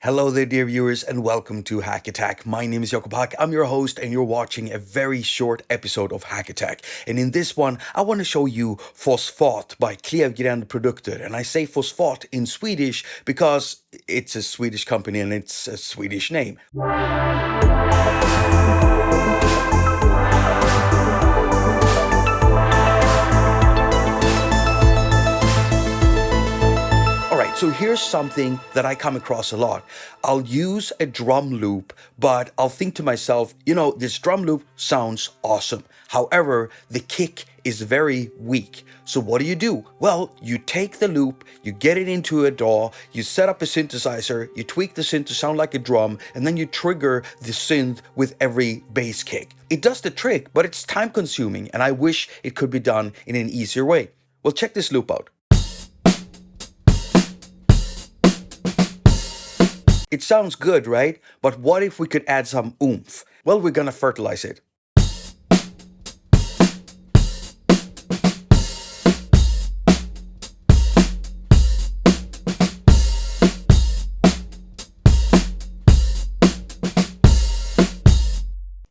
Hello there, dear viewers, and welcome to haQ. My name is Jakob. I'm your host, and you're watching a very short episode of haQ. And in this one, I want to show you Fosfat by Klevgränd Produkter. And I say Fosfat in Swedish because it's a Swedish company and it's a Swedish name. So here's something that I come across a lot. I'll use a drum loop, but I'll think to myself, this drum loop sounds awesome. However, the kick is very weak. So what do? Well, you take the loop, you get it into a DAW, you set up a synthesizer, you tweak the synth to sound like a drum, and then you trigger the synth with every bass kick. It does the trick, but it's time consuming, and I wish it could be done in an easier way. Well, check this loop out. It sounds good, right? But what if we could add some oomph? Well, we're gonna fertilize it.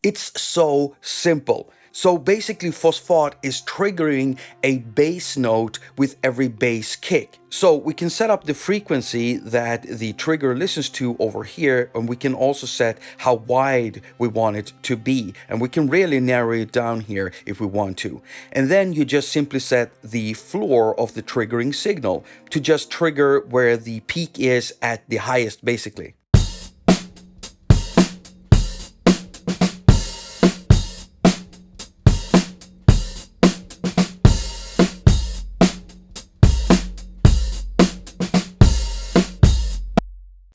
It's so simple. So basically Fosfat is triggering a bass note with every bass kick. So we can set up the frequency that the trigger listens to over here, and we can also set how wide we want it to be. And we can really narrow it down here if we want to. And then you just simply set the floor of the triggering signal to just trigger where the peak is at the highest, basically.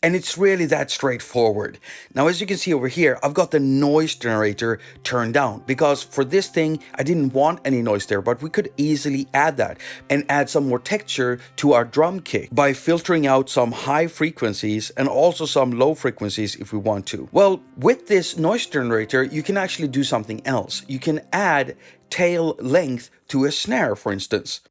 And it's really that straightforward. Now, as you can see over here, I've got the noise generator turned down because for this thing, I didn't want any noise there, but we could easily add that and add some more texture to our drum kick by filtering out some high frequencies and also some low frequencies if we want to. Well, with this noise generator, you can actually do something else. You can add tail length to a snare, for instance.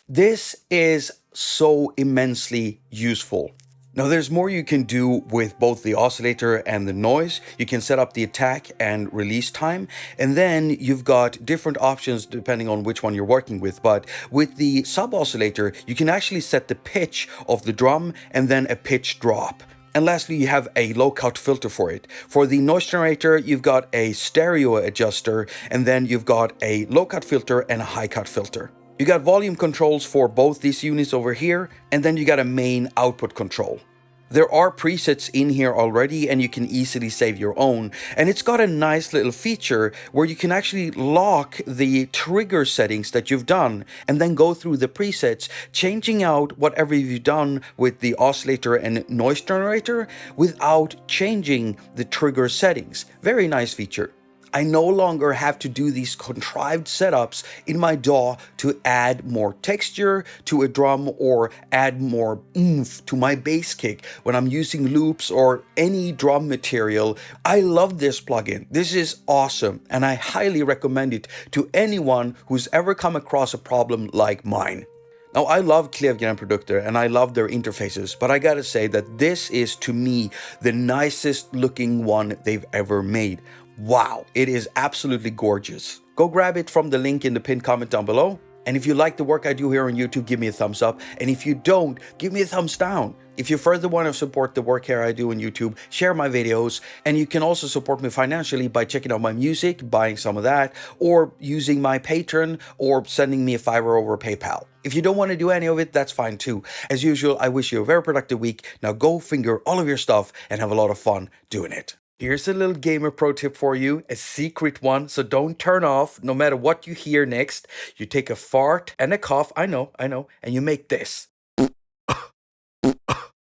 This is so immensely useful. Now there's more you can do with both the oscillator and the noise. You can set up the attack and release time, and then you've got different options depending on which one you're working with. But with the sub oscillator, you can actually set the pitch of the drum and then a pitch drop. And lastly, you have a low-cut filter for it. For the noise generator, you've got a stereo adjuster, and then you've got a low-cut filter and a high-cut filter. You got volume controls for both these units over here, and then you got a main output control. There are presets in here already, and you can easily save your own. And it's got a nice little feature where you can actually lock the trigger settings that you've done and then go through the presets, changing out whatever you've done with the oscillator and noise generator without changing the trigger settings. Very nice feature. I no longer have to do these contrived setups in my DAW to add more texture to a drum or add more oomph to my bass kick when I'm using loops or any drum material. I love this plugin. This is awesome, and I highly recommend it to anyone who's ever come across a problem like mine. Now, I love Klevgränd Produkter and I love their interfaces, but I gotta say that this is, to me, the nicest looking one they've ever made. Wow, it is absolutely gorgeous. Go grab it from the link in the pinned comment down below. And if you like the work I do here on YouTube, give me a thumbs up. And if you don't, give me a thumbs down. If you further want to support the work here I do on YouTube, share my videos. And you can also support me financially by checking out my music, buying some of that, or using my Patreon, or sending me a $5 over PayPal. If you don't want to do any of it, that's fine too. As usual, I wish you a very productive week. Now go finger all of your stuff and have a lot of fun doing it. Here's a little gamer pro tip for you, a secret one, so don't turn off no matter what you hear next. You take a fart and a cough, I know, and you make this.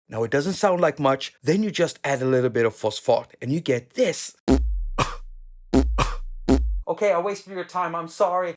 Now it doesn't sound like much, then you just add a little bit of Fosfat and you get this. Okay, I wasted your time, I'm sorry.